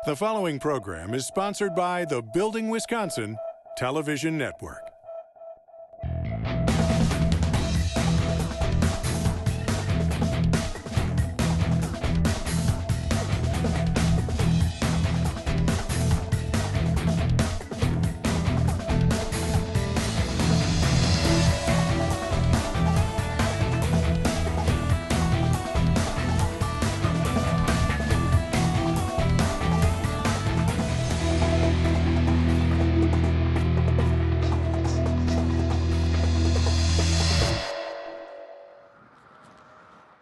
The following program is sponsored by the Building Wisconsin Television Network.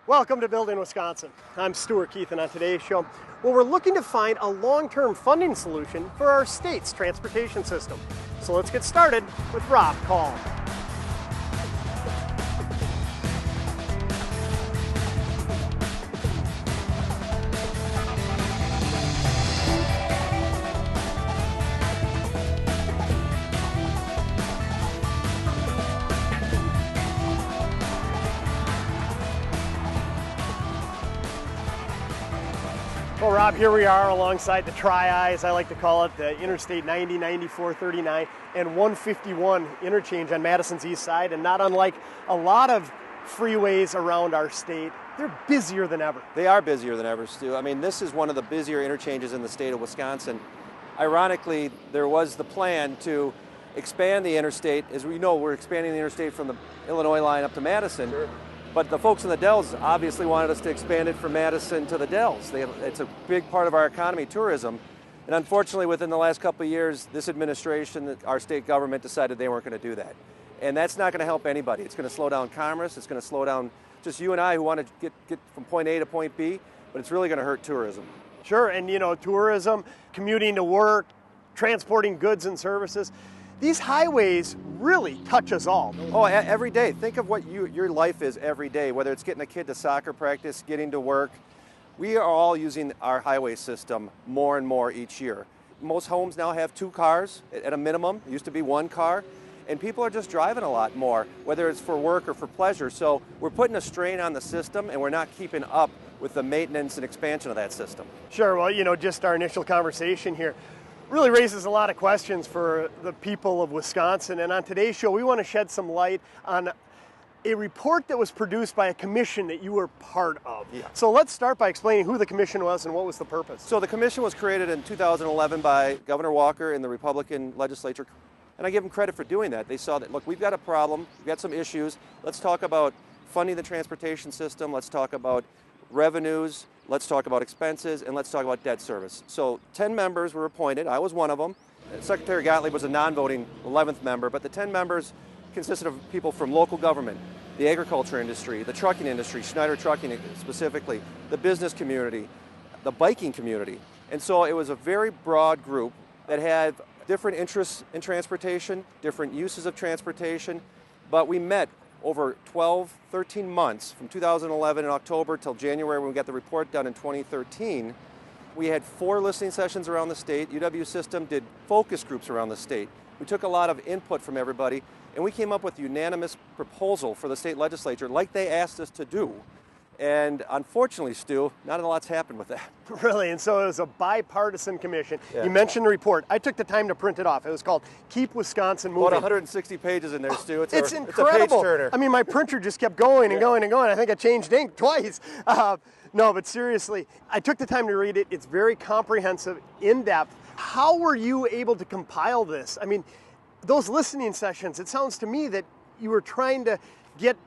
Welcome to Building Wisconsin. I'm Stuart, and on today's show, we're looking to find a long-term funding solution for our state's transportation system. So let's get started with Robb Kahl. Well, Rob, here we are alongside the Tri-Eyes, I like to call it, the Interstate 90, 94, 39, and 151 interchange on Madison's east side. And not unlike a lot of freeways around our state, they're busier than ever. They are busier than ever, Stu. I mean, this is one of the busier interchanges in the state of Wisconsin. Ironically, there was the plan to expand the interstate. As we know, we're expanding the interstate from the Illinois line up to Madison. Sure. But the folks in the Dells obviously wanted us to expand it from Madison to the Dells. It's a big part of our economy, tourism. And unfortunately, within the last couple of years, this administration, our state government decided they weren't going to do that. And that's not going to help anybody. It's going to slow down commerce. It's going to slow down just you and I who want to get from point A to point B, but it's really going to hurt tourism. Sure, and you know, tourism, commuting to work, transporting goods and services, these highways really touch us all. Oh, every day. Think of what your life is every day, whether it's getting a kid to soccer practice, getting to work. We are all using our highway system more and more each year. Most homes now have 2 cars at a minimum. It used to be 1 car. And people are just driving a lot more, whether it's for work or for pleasure. So we're putting a strain on the system, and we're not keeping up with the maintenance and expansion of that system. Sure, well, you know, just our initial conversation here really raises a lot of questions for the people of Wisconsin. And on today's show, we want to shed some light on a report that was produced by a commission that you were part of. Yeah. So let's start by explaining who the commission was and what was the purpose. So the commission was created in 2011 by Governor Walker in the Republican legislature. And I give them credit for doing that. They saw that, look, we've got a problem, we've got some issues. Let's talk about funding the transportation system. Let's talk about revenues. Let's talk about expenses, and let's talk about debt service. So 10 members were appointed. I was one of them. Secretary Gottlieb was a non-voting 11th member, but the 10 members consisted of people from local government, the agriculture industry, the trucking industry, Schneider Trucking specifically, the business community, the biking community. And so it was a very broad group that had different interests in transportation, different uses of transportation, but we met over 12, 13 months, from 2011 in October till January when we got the report done in 2013. We had 4 listening sessions around the state. UW System did focus groups around the state. We took a lot of input from everybody, and we came up with a unanimous proposal for the state legislature like they asked us to do. And unfortunately, Stu, not a lot's happened with that. Really, and so it was a bipartisan commission. Yeah. You mentioned the report. I took the time to print it off. It was called Keep Wisconsin Moving. About 160 pages in there, Stu. It's incredible. It's a page turner. I mean, my printer just kept going and going and going. I think I changed ink twice. No, but seriously, I took the time to read it. It's very comprehensive, in-depth. How were you able to compile this? I mean, those listening sessions, it sounds to me that you were trying to get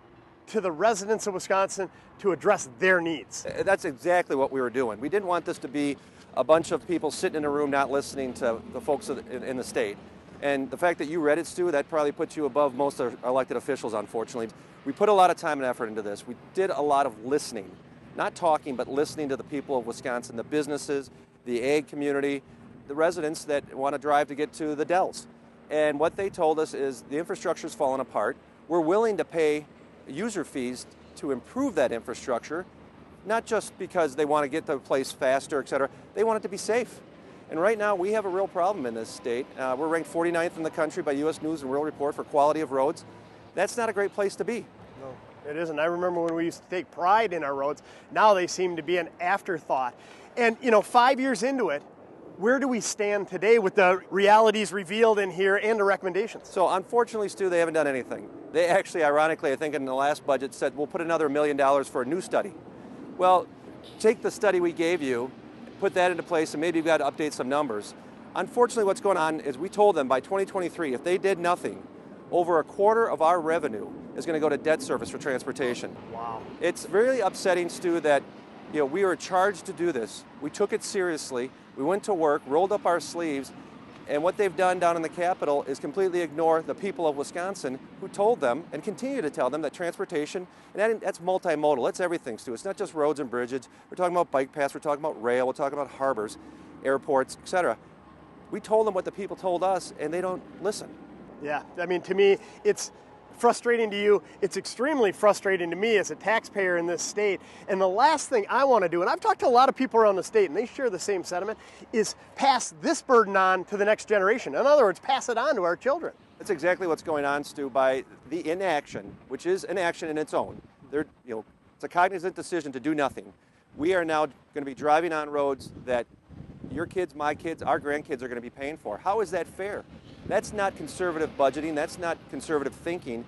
to the residents of Wisconsin to address their needs. That's exactly what we were doing. We didn't want this to be a bunch of people sitting in a room not listening to the folks in the state. And the fact that you read it, Stu, that probably puts you above most of our elected officials, unfortunately. We put a lot of time and effort into this. We did a lot of listening, not talking, but listening to the people of Wisconsin, the businesses, the ag community, the residents that want to drive to get to the Dells. And what they told us is the infrastructure's fallen apart. We're willing to pay user fees to improve that infrastructure, not just because they want to get to a place faster, et cetera. They want it to be safe. And right now, we have a real problem in this state. We're ranked 49th in the country by U.S. News and World Report for quality of roads. That's not a great place to be. No, it isn't. I remember when we used to take pride in our roads. Now they seem to be an afterthought. And, you know, 5 years into it, Where do we stand today with the realities revealed in here and the recommendations? So unfortunately, Stu, they haven't done anything. They actually, ironically, I think in the last budget said, we'll put another $1 million for a new study. Well, take the study we gave you, put that into place, and maybe you've got to update some numbers. Unfortunately, what's going on is we told them by 2023, if they did nothing, over a quarter of our revenue is going to go to debt service for transportation. Wow. It's really upsetting, Stu, that we were charged to do this. We took it seriously. We went to work, rolled up our sleeves, and what they've done down in the Capitol is completely ignore the people of Wisconsin who told them and continue to tell them that transportation, and that's multimodal, that's everything, Stu. It's not just roads and bridges. We're talking about bike paths, we're talking about rail, we're talking about harbors, airports, etc. We told them what the people told us, and they don't listen. Yeah, I mean, to me, it's frustrating to you. It's extremely frustrating to me as a taxpayer in this state. And the last thing I want to do, and I've talked to a lot of people around the state, and they share the same sentiment, is pass this burden on to the next generation. In other words, pass it on to our children. That's exactly what's going on, Stu, by the inaction, which is an action in its own. It's a cognizant decision to do nothing. We are now going to be driving on roads that your kids, my kids, our grandkids are going to be paying for. How is that fair? That's not conservative budgeting. That's not conservative thinking.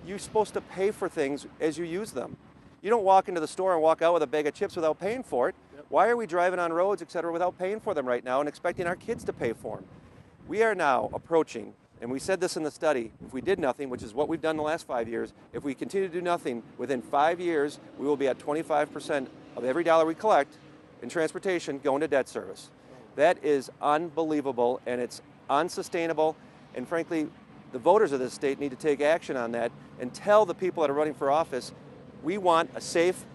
You're supposed to pay for things as you use them. You don't walk into the store and walk out with a bag of chips without paying for it. Yep. Why are we driving on roads, et cetera, without paying for them right now and expecting our kids to pay for them? We are now approaching, and we said this in the study, if we did nothing, which is what we've done in the last 5 years, if we continue to do nothing, within 5 years, we will be at 25% of every dollar we collect in transportation going to debt service. That is unbelievable, and it's unsustainable. And frankly, the voters of this state need to take action on that and tell the people that are running for office, we want a safe,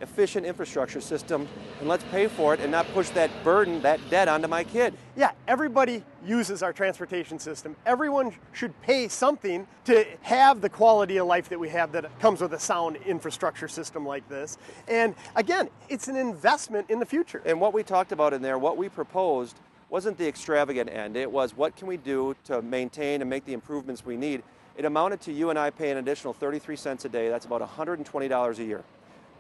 efficient infrastructure system, and let's pay for it and not push that burden, that debt onto my kid. Yeah, everybody uses our transportation system. Everyone should pay something to have the quality of life that we have that comes with a sound infrastructure system like this. And again, it's an investment in the future. And what we talked about in there, what we proposed, wasn't the extravagant end. It was what can we do to maintain and make the improvements we need. It amounted to you and I paying an additional 33 cents a day. That's about $120 a year.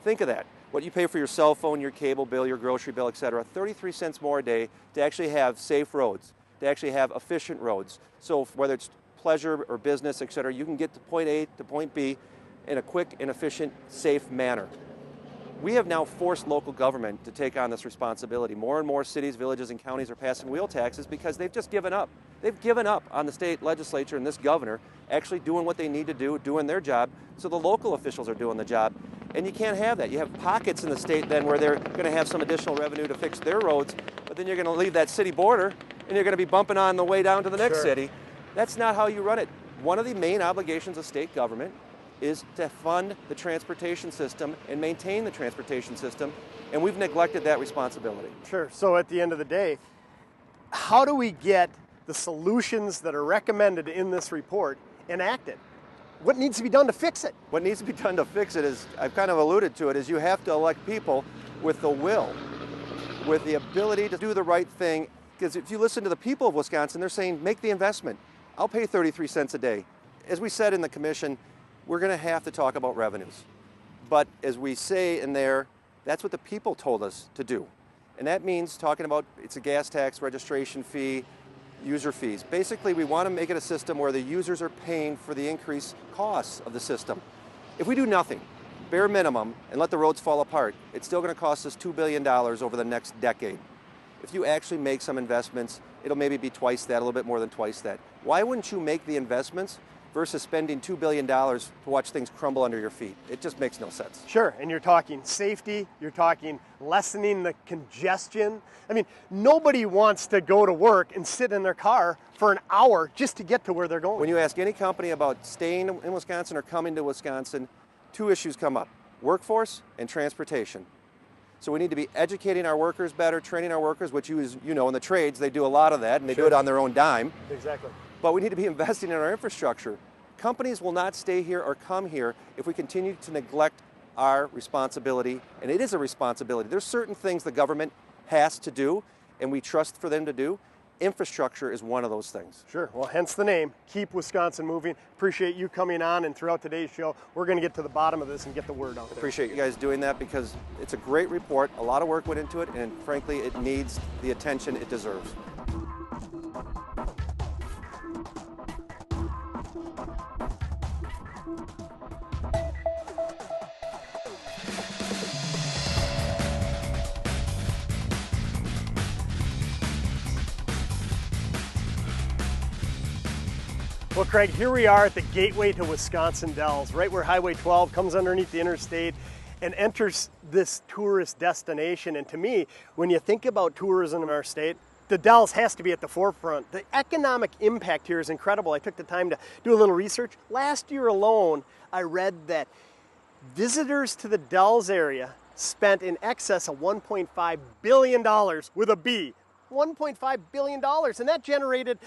Think of that. What you pay for your cell phone, your cable bill, your grocery bill, etc. 33 cents more a day to actually have safe roads, to actually have efficient roads. So whether it's pleasure or business, etc., you can get to point A to point B in a quick and efficient, safe manner. We have now forced local government to take on this responsibility. More and more cities, villages, and counties are passing wheel taxes because they've just given up. They've given up on the state legislature and this governor actually doing what they need to do, doing their job, so the local officials are doing the job. And you can't have that. You have pockets in the state then where they're going to have some additional revenue to fix their roads, but then you're going to leave that city border and you're going to be bumping on the way down to the next city. That's not how you run it. One of the main obligations of state government is to fund the transportation system and maintain the transportation system, and we've neglected that responsibility. Sure. So at the end of the day, how do we get the solutions that are recommended in this report enacted? What needs to be done to fix it? What needs to be done to fix it is, I've kind of alluded to it, is you have to elect people with the will, with the ability to do the right thing. Because if you listen to the people of Wisconsin, they're saying, make the investment. I'll pay 33 cents a day. As we said in the commission, we're going to have to talk about revenues. But as we say in there, that's what the people told us to do. And that means talking about, it's a gas tax, registration fee, user fees. Basically, we want to make it a system where the users are paying for the increased costs of the system. If we do nothing, bare minimum, and let the roads fall apart, it's still going to cost us $2 billion over the next decade. If you actually make some investments, it'll maybe be twice that, a little bit more than twice that. Why wouldn't you make the investments versus spending $2 billion to watch things crumble under your feet? It just makes no sense. Sure, and you're talking safety, you're talking lessening the congestion. I mean, nobody wants to go to work and sit in their car for an hour just to get to where they're going. When you ask any company about staying in Wisconsin or coming to Wisconsin, two issues come up: workforce and transportation. So we need to be educating our workers better, training our workers, which you know, in the trades, they do a lot of that, and they do it on their own dime. Exactly. But we need to be investing in our infrastructure. Companies will not stay here or come here if we continue to neglect our responsibility, and it is a responsibility. There's certain things the government has to do, and we trust for them to do, infrastructure is one of those things. Sure. Well, hence the name, Keep Wisconsin Moving. Appreciate you coming on, and throughout today's show, we're going to get to the bottom of this and get the word out there. Appreciate you guys doing that because it's a great report. A lot of work went into it, and frankly, it needs the attention it deserves. Well, Craig, here we are at the gateway to Wisconsin Dells, right where Highway 12 comes underneath the interstate and enters this tourist destination. And to me, when you think about tourism in our state, the Dells has to be at the forefront. The economic impact here is incredible. I took the time to do a little research. Last year alone, I read that visitors to the Dells area spent in excess of $1.5 billion with a B. $1.5 billion, and that generated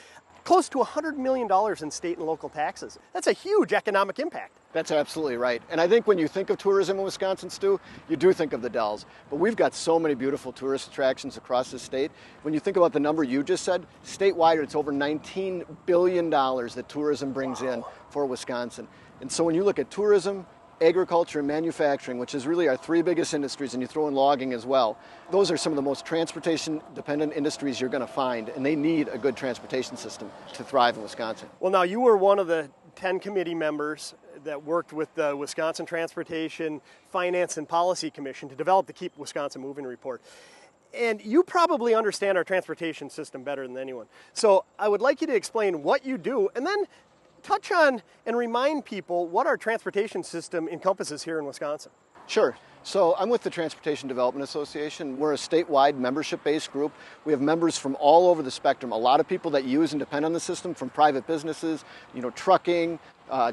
close to $100 million in state and local taxes. That's a huge economic impact. That's absolutely right. And I think when you think of tourism in Wisconsin, Stu, you do think of the Dells. But we've got so many beautiful tourist attractions across the state. When you think about the number you just said, statewide it's over $19 billion that tourism brings in for Wisconsin. And so when you look at tourism, agriculture, and manufacturing, which is really our three biggest industries, and you throw in logging as well, those are some of the most transportation-dependent industries you're going to find, and they need a good transportation system to thrive in Wisconsin. Well, now you were one of the 10 committee members that worked with the Wisconsin Transportation Finance and Policy Commission to develop the Keep Wisconsin Moving report. And you probably understand our transportation system better than anyone. So I would like you to explain what you do, and then touch on and remind people what our transportation system encompasses here in Wisconsin. Sure. So I'm with the Transportation Development Association. We're a statewide membership-based group. We have members from all over the spectrum. A lot of people that use and depend on the system, from private businesses, trucking,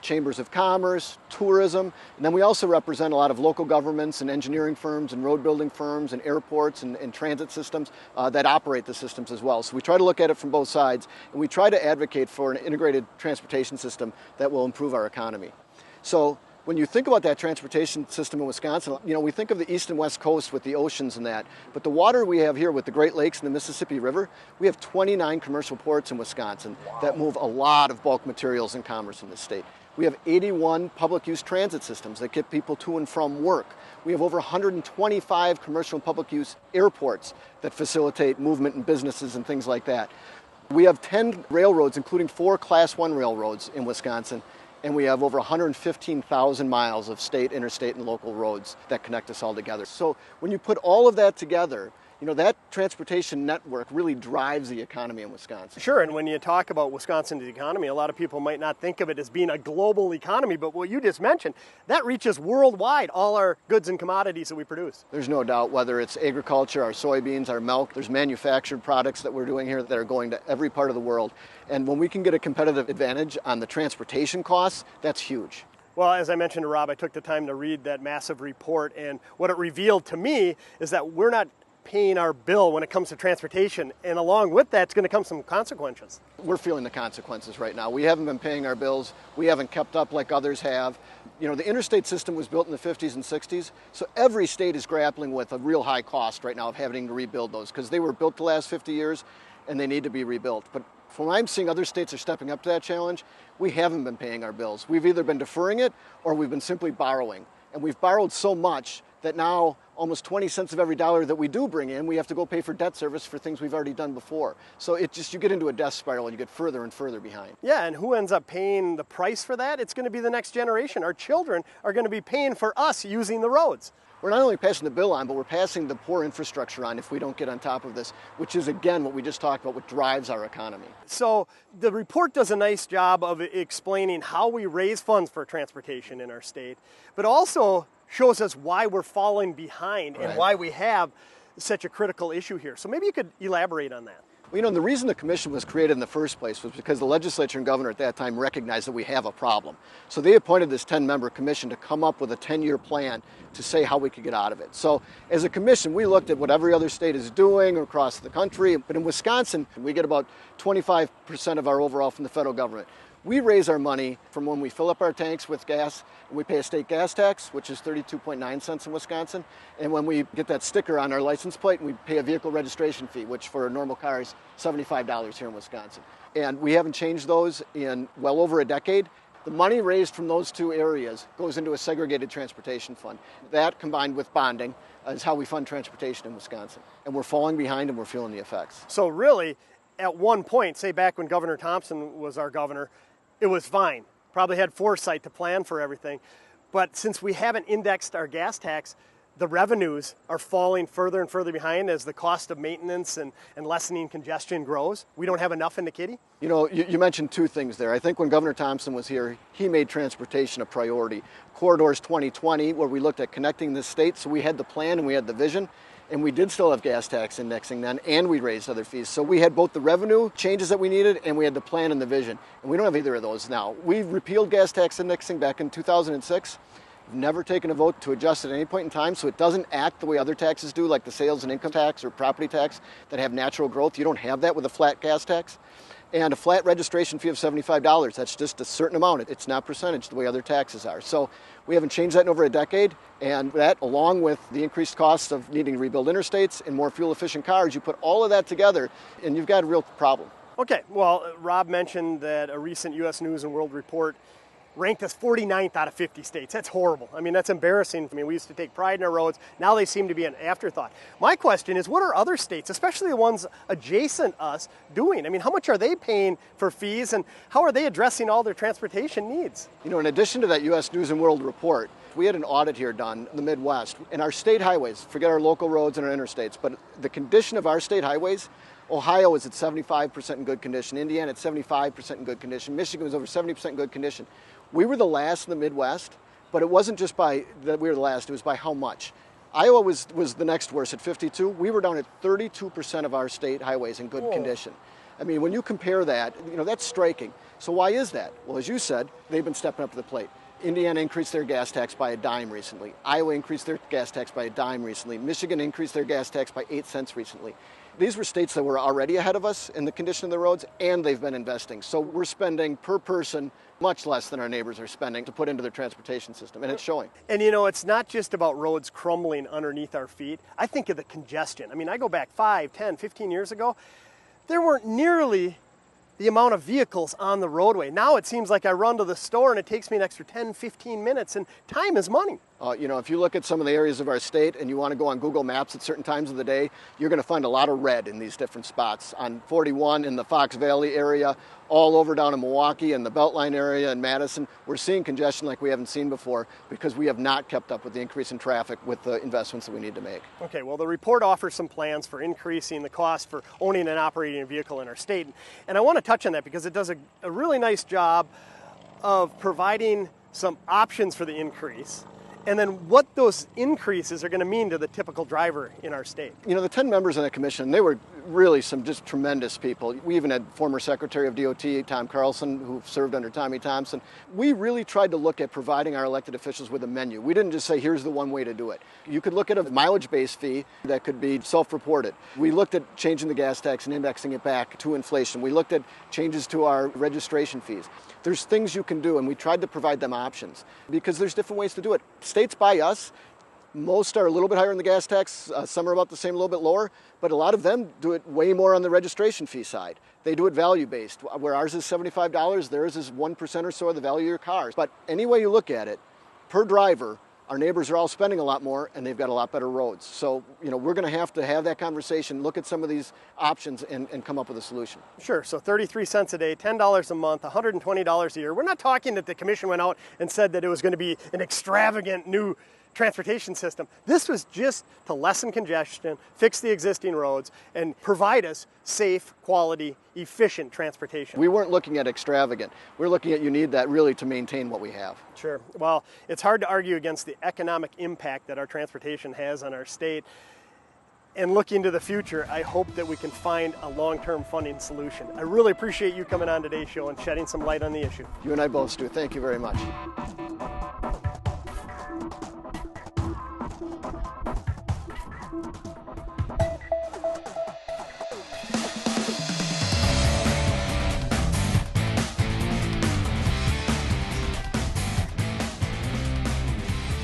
chambers of commerce, tourism. And then we also represent a lot of local governments and engineering firms and road building firms and airports and transit systems that operate the systems as well. So we try to look at it from both sides, and we try to advocate for an integrated transportation system that will improve our economy. So when you think about that transportation system in Wisconsin, we think of the east and west coast with the oceans and that, but the water we have here with the Great Lakes and the Mississippi River, we have 29 commercial ports in Wisconsin that move a lot of bulk materials and commerce in the state. We have 81 public use transit systems that get people to and from work. We have over 125 commercial and public use airports that facilitate movement and businesses and things like that. We have 10 railroads, including 4 Class 1 railroads in Wisconsin. And we have over 115,000 miles of state, interstate, and local roads that connect us all together. So when you put all of that together, that transportation network really drives the economy in Wisconsin. Sure, and when you talk about Wisconsin's economy, a lot of people might not think of it as being a global economy, but what you just mentioned, that reaches worldwide, all our goods and commodities that we produce. There's no doubt, whether it's agriculture, our soybeans, our milk, there's manufactured products that we're doing here that are going to every part of the world. And when we can get a competitive advantage on the transportation costs, that's huge. Well, as I mentioned to Rob, I took the time to read that massive report, and what it revealed to me is that we're not paying our bill when it comes to transportation, and along with that, it's going to come some consequences. We're feeling the consequences right now. We haven't been paying our bills. We haven't kept up like others have. The interstate system was built in the 50s and 60s, so every state is grappling with a real high cost right now of having to rebuild those, because they were built the last 50 years and they need to be rebuilt. But from what I'm seeing, other states are stepping up to that challenge. We haven't been paying our bills. We've either been deferring it or we've been simply borrowing. And we've borrowed so much that now almost 20 cents of every dollar that we do bring in, we have to go pay for debt service for things we've already done before. So you get into a death spiral and you get further and further behind. Yeah, and who ends up paying the price for that? It's going to be the next generation. Our children are going to be paying for us using the roads. We're not only passing the bill on, but we're passing the poor infrastructure on if we don't get on top of this, which is, again, what we just talked about, what drives our economy. So the report does a nice job of explaining how we raise funds for transportation in our state, but also shows us why we're falling behind and why we have such a critical issue here. So maybe you could elaborate on that. Well, the reason the commission was created in the first place was because the legislature and governor at that time recognized that we have a problem. So they appointed this 10-member commission to come up with a 10-year plan to say how we could get out of it. So as a commission, we looked at what every other state is doing across the country. But in Wisconsin, we get about 25% of our overall from the federal government. We raise our money from when we fill up our tanks with gas, and we pay a state gas tax, which is 32.9 cents in Wisconsin, and when we get that sticker on our license plate, we pay a vehicle registration fee, which for a normal car is $75 here in Wisconsin. And we haven't changed those in well over a decade. The money raised from those two areas goes into a segregated transportation fund. That, combined with bonding, is how we fund transportation in Wisconsin. And we're falling behind and we're feeling the effects. So really, at one point, say back when Governor Thompson was our governor, it was fine. Probably had foresight to plan for everything. But since we haven't indexed our gas tax, the revenues are falling further and further behind as the cost of maintenance and lessening congestion grows. We don't have enough in the kitty. You know, you mentioned two things there. I think when Governor Thompson was here, he made transportation a priority. Corridors 2020, where we looked at connecting the state, so we had the plan and we had the vision, and we did still have gas tax indexing then, and we raised other fees. So we had both the revenue changes that we needed, and we had the plan and the vision. And we don't have either of those now. We repealed gas tax indexing back in 2006. We've never taken a vote to adjust it at any point in time, so it doesn't act the way other taxes do, like the sales and income tax or property tax that have natural growth. You don't have that with a flat gas tax. And a flat registration fee of $75, that's just a certain amount. It's not percentage the way other taxes are. So we haven't changed that in over a decade, and that, along with the increased costs of needing to rebuild interstates and more fuel-efficient cars, you put all of that together, and you've got a real problem. Okay, well, Rob mentioned that a recent U.S. News and World Report ranked us 49th out of 50 states. That's horrible. I mean, that's embarrassing. I mean, we used to take pride in our roads. Now they seem to be an afterthought. My question is, what are other states, especially the ones adjacent us, doing? I mean, how much are they paying for fees, and how are they addressing all their transportation needs? You know, in addition to that U.S. News and World Report, we had an audit here done in the Midwest. And our state highways, forget our local roads and our interstates, but the condition of our state highways, Ohio is at 75% in good condition, Indiana at 75% in good condition, Michigan was over 70% in good condition. We were the last in the Midwest, but it wasn't just by that we were the last, it was by how much. Iowa was the next worst at 52. We were down at 32% of our state highways in good condition. I mean, when you compare that, you know, that's striking. So why is that? Well, as you said, they've been stepping up to the plate. Indiana increased their gas tax by a dime recently. Iowa increased their gas tax by a dime recently. Michigan increased their gas tax by 8 cents recently. These were states that were already ahead of us in the condition of the roads, and they've been investing. So we're spending per person much less than our neighbors are spending to put into their transportation system, and it's showing. And you know, it's not just about roads crumbling underneath our feet. I think of the congestion. I mean, I go back 5, 10, 15 years ago, there weren't nearly the amount of vehicles on the roadway. Now it seems like I run to the store and it takes me an extra 10, 15 minutes, and time is money. You know, if you look at some of the areas of our state and you want to go on Google Maps at certain times of the day, you're going to find a lot of red in these different spots. On 41 in the Fox Valley area, all over down in Milwaukee and the Beltline area in Madison, we're seeing congestion like we haven't seen before because we have not kept up with the increase in traffic with the investments that we need to make. Okay, well, the report offers some plans for increasing the cost for owning and operating a vehicle in our state. And I want to touch on that because it does a really nice job of providing some options for the increase, and then what those increases are going to mean to the typical driver in our state. You know, the 10 members on that commission, they were really some just tremendous people. We even had former Secretary of DOT, Tom Carlson, who served under Tommy Thompson. We really tried to look at providing our elected officials with a menu. We didn't just say, here's the one way to do it. You could look at a mileage-based fee that could be self-reported. We looked at changing the gas tax and indexing it back to inflation. We looked at changes to our registration fees. There's things you can do, and we tried to provide them options because there's different ways to do it. States by us, most are a little bit higher in the gas tax, some are about the same, a little bit lower, but a lot of them do it way more on the registration fee side. They do it value-based. Where ours is $75, theirs is 1% or so of the value of your cars. But any way you look at it, per driver, our neighbors are all spending a lot more, and they've got a lot better roads. So, you know, we're going to have that conversation, look at some of these options, and come up with a solution. Sure, so 33 cents a day, $10 a month, $120 a year. We're not talking that the commission went out and said that it was going to be an extravagant new transportation system. This was just to lessen congestion, fix the existing roads, and provide us safe, quality, efficient transportation. We weren't looking at extravagant. We're looking at you need that really to maintain what we have. Sure. Well, it's hard to argue against the economic impact that our transportation has on our state. And looking to the future, I hope that we can find a long-term funding solution. I really appreciate you coming on today's show and shedding some light on the issue. You and I both, Stu. Thank you very much.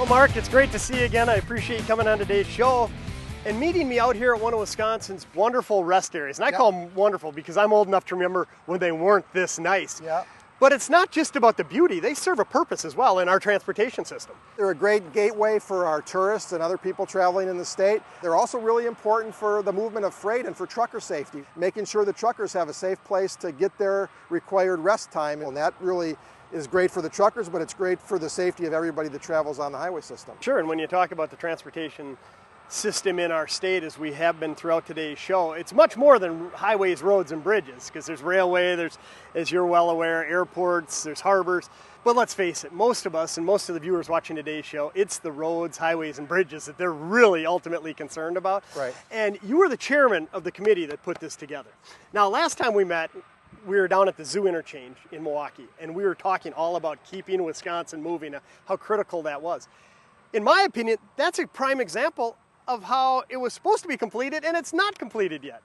Well, Mark, it's great to see you again. I appreciate you coming on today's show and meeting me out here at one of Wisconsin's wonderful rest areas. And I call them wonderful because I'm old enough to remember when they weren't this nice. Yeah. But it's not just about the beauty. They serve a purpose as well in our transportation system. They're a great gateway for our tourists and other people traveling in the state. They're also really important for the movement of freight and for trucker safety, making sure the truckers have a safe place to get their required rest time. And that really is great for the truckers, but it's great for the safety of everybody that travels on the highway system. Sure, and when you talk about the transportation system in our state, as we have been throughout today's show, it's much more than highways, roads, and bridges, because there's railway, there's, as you're well aware, airports, there's harbors. But let's face it, most of us and most of the viewers watching today's show, it's the roads, highways, and bridges that they're really ultimately concerned about. Right. And you were the chairman of the committee that put this together. Now, last time we met, we were down at the Zoo interchange in Milwaukee, and we were talking all about keeping Wisconsin moving, how critical that was. In my opinion, that's a prime example of how it was supposed to be completed and it's not completed yet.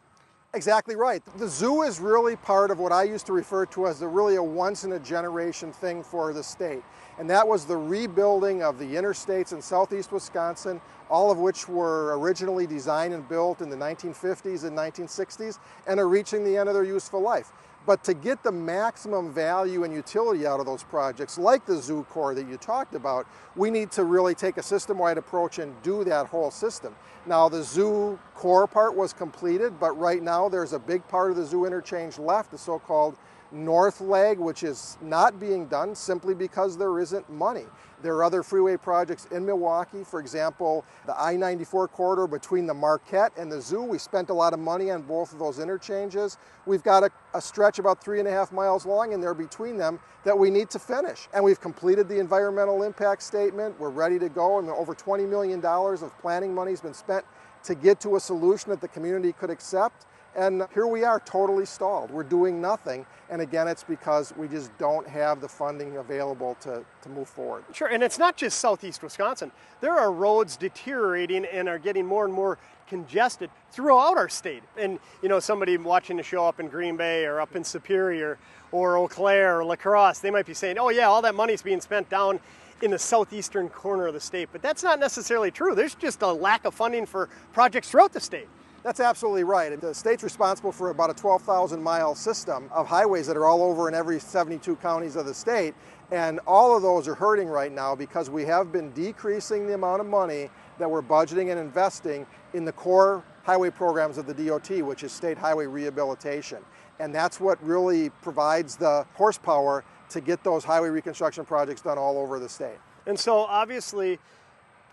Exactly right. The zoo is really part of what I used to refer to as really a once-in-a-generation thing for the state. And that was the rebuilding of the interstates in southeast Wisconsin, all of which were originally designed and built in the 1950s and 1960s and are reaching the end of their useful life. But to get the maximum value and utility out of those projects, like the zoo core that you talked about, we need to really take a system-wide approach and do that whole system. Now, the zoo core part was completed, but right now there's a big part of the zoo interchange left, the so-called north leg, which is not being done simply because there isn't money. There are other freeway projects in Milwaukee, for example, the I-94 corridor between the Marquette and the zoo. We spent a lot of money on both of those interchanges. We've got a stretch about 3.5 miles long in there between them that we need to finish. And we've completed the environmental impact statement. We're ready to go, and over $20 million of planning money has been spent to get to a solution that the community could accept. And here we are, totally stalled. We're doing nothing. And again, it's because we just don't have the funding available to move forward. Sure, and it's not just southeast Wisconsin. There are roads deteriorating and are getting more and more congested throughout our state. And you know, somebody watching the show up in Green Bay or up in Superior or Eau Claire or La Crosse, they might be saying, oh yeah, all that money's being spent down in the southeastern corner of the state. But that's not necessarily true. There's just a lack of funding for projects throughout the state. That's absolutely right. The state's responsible for about a 12,000-mile system of highways that are all over in every 72 counties of the state. And all of those are hurting right now because we have been decreasing the amount of money that we're budgeting and investing in the core highway programs of the DOT, which is state highway rehabilitation. And that's what really provides the horsepower to get those highway reconstruction projects done all over the state. And so obviously,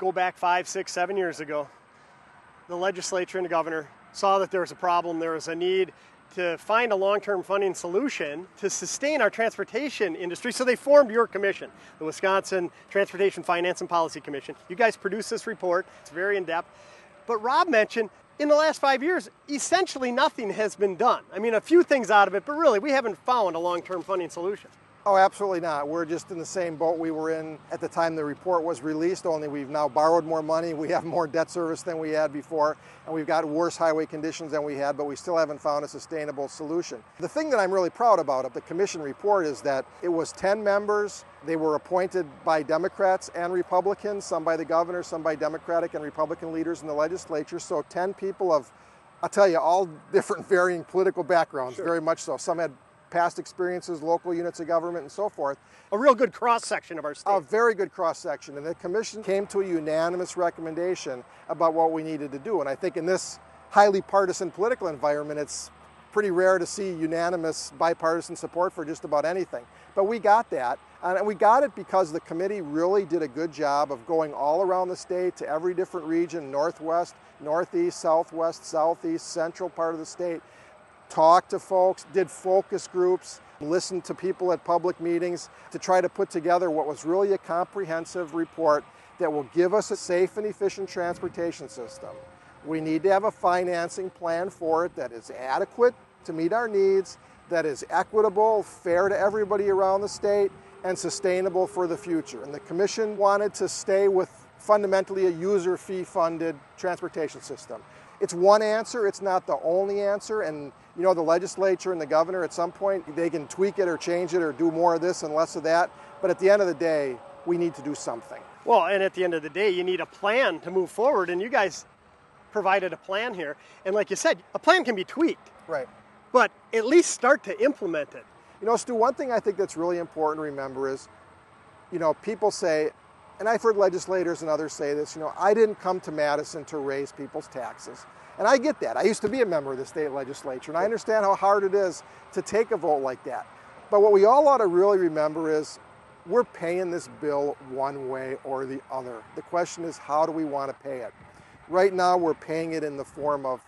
go back 5, 6, 7 years ago, the legislature and the governor saw that there was a problem, there was a need to find a long-term funding solution to sustain our transportation industry, so they formed your commission, the Wisconsin Transportation Finance and Policy Commission. You guys produced this report, it's very in-depth. But Rob mentioned, in the last 5 years, essentially nothing has been done. I mean, a few things out of it, but really, we haven't found a long-term funding solution. Oh, absolutely not. We're just in the same boat we were in at the time the report was released, only we've now borrowed more money, we have more debt service than we had before, and we've got worse highway conditions than we had, but we still haven't found a sustainable solution. The thing that I'm really proud about of the commission report is that it was 10 members. They were appointed by Democrats and Republicans, some by the governor, some by Democratic and Republican leaders in the legislature, so 10 people of, I'll tell you, all different varying political backgrounds, very much so. Some had past experiences, local units of government, and so forth. A real good cross-section of our state. A very good cross-section. And the commission came to a unanimous recommendation about what we needed to do. And I think in this highly partisan political environment, it's pretty rare to see unanimous bipartisan support for just about anything. But we got that. And we got it because the committee really did a good job of going all around the state to every different region, northwest, northeast, southwest, southeast, central part of the state, talked to folks, did focus groups, listened to people at public meetings to try to put together what was really a comprehensive report that will give us a safe and efficient transportation system. We need to have a financing plan for it that is adequate to meet our needs, that is equitable, fair to everybody around the state, and sustainable for the future. And the commission wanted to stay with fundamentally a user fee funded transportation system. It's one answer, it's not the only answer, and you know, the legislature and the governor at some point, they can tweak it or change it or do more of this and less of that, but at the end of the day, we need to do something. Well, and at the end of the day, you need a plan to move forward, and you guys provided a plan here. And like you said, a plan can be tweaked, Right. but at least start to implement it. You know, Stu, one thing I think that's really important to remember is, you know, people say, and I've heard legislators and others say this, you know, I didn't come to Madison to raise people's taxes. And I get that. I used to be a member of the state legislature, and I understand how hard it is to take a vote like that. But what we all ought to really remember is we're paying this bill one way or the other. The question is, how do we want to pay it? Right now, we're paying it in the form of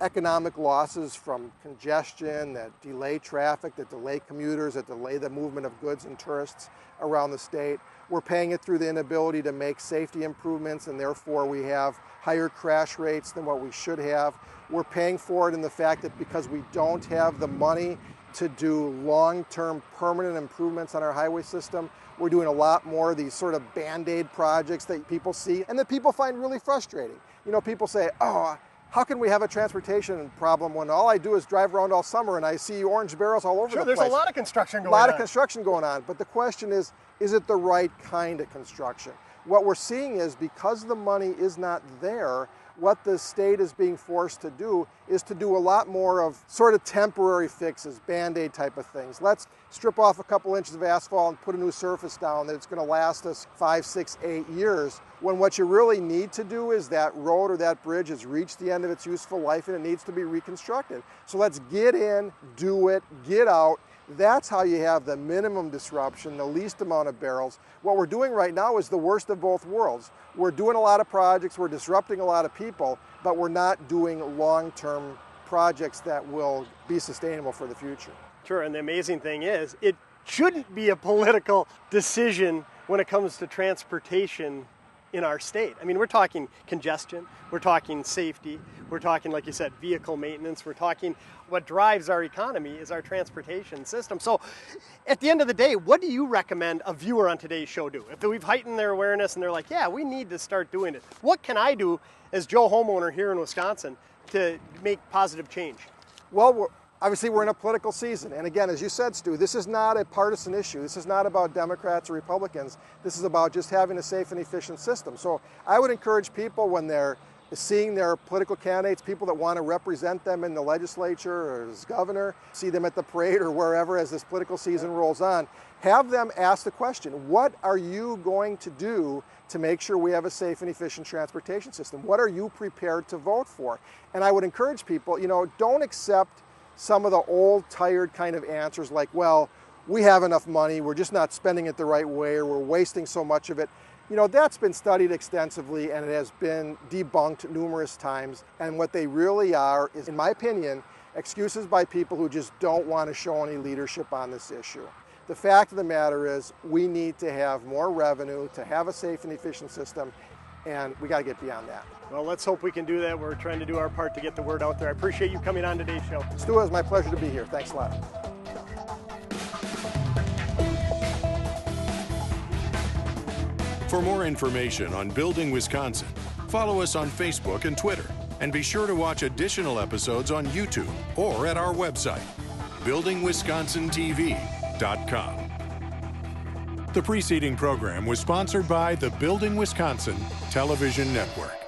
economic losses from congestion that delay traffic, that delay commuters, that delay the movement of goods and tourists around the state. We're paying it through the inability to make safety improvements, and therefore we have higher crash rates than what we should have. We're paying for it in the fact that because we don't have the money to do long-term permanent improvements on our highway system, we're doing a lot more of these sort of Band-Aid projects that people see and that people find really frustrating. You know, people say, oh, how can we have a transportation problem when all I do is drive around all summer and I see orange barrels all over the place? Sure, there's a lot of construction going on. A lot of construction going on, but the question is it the right kind of construction? What we're seeing is because the money is not there, what the state is being forced to do is to do a lot more of sort of temporary fixes, Band-Aid type of things. Let's strip off a couple inches of asphalt and put a new surface down that it's going to last us 5, 6, 8 years, when what you really need to do is that road or that bridge has reached the end of its useful life and it needs to be reconstructed. So let's get in, do it, get out. That's how you have the minimum disruption, the least amount of barrels. What we're doing right now is the worst of both worlds. We're doing a lot of projects, we're disrupting a lot of people, but we're not doing long-term projects that will be sustainable for the future. Sure, and the amazing thing is, it shouldn't be a political decision when it comes to transportation in our state. I mean, we're talking congestion, we're talking safety, we're talking, like you said, vehicle maintenance, we're talking what drives our economy is our transportation system. So at the end of the day, what do you recommend a viewer on today's show do? If we've heightened their awareness and they're like, yeah, we need to start doing it. What can I do as Joe homeowner here in Wisconsin to make positive change? Well, obviously we're in a political season. And again, as you said, Stu, this is not a partisan issue. This is not about Democrats or Republicans. This is about just having a safe and efficient system. So I would encourage people when they're seeing their political candidates, people that want to represent them in the legislature or as governor, see them at the parade or wherever as this political season rolls on, have them ask the question, what are you going to do to make sure we have a safe and efficient transportation system? What are you prepared to vote for? And I would encourage people, you know, don't accept some of the old, tired kind of answers like, well, we have enough money, we're just not spending it the right way, or we're wasting so much of it. You know, that's been studied extensively and it has been debunked numerous times. And what they really are is, in my opinion, excuses by people who just don't want to show any leadership on this issue. The fact of the matter is we need to have more revenue to have a safe and efficient system, and we got to get beyond that. Well, let's hope we can do that. We're trying to do our part to get the word out there. I appreciate you coming on today's show. Stu, it was my pleasure to be here. Thanks a lot. For more information on Building Wisconsin, follow us on Facebook and Twitter, and be sure to watch additional episodes on YouTube or at our website, buildingwisconsintv.com. The preceding program was sponsored by the Building Wisconsin Television Network.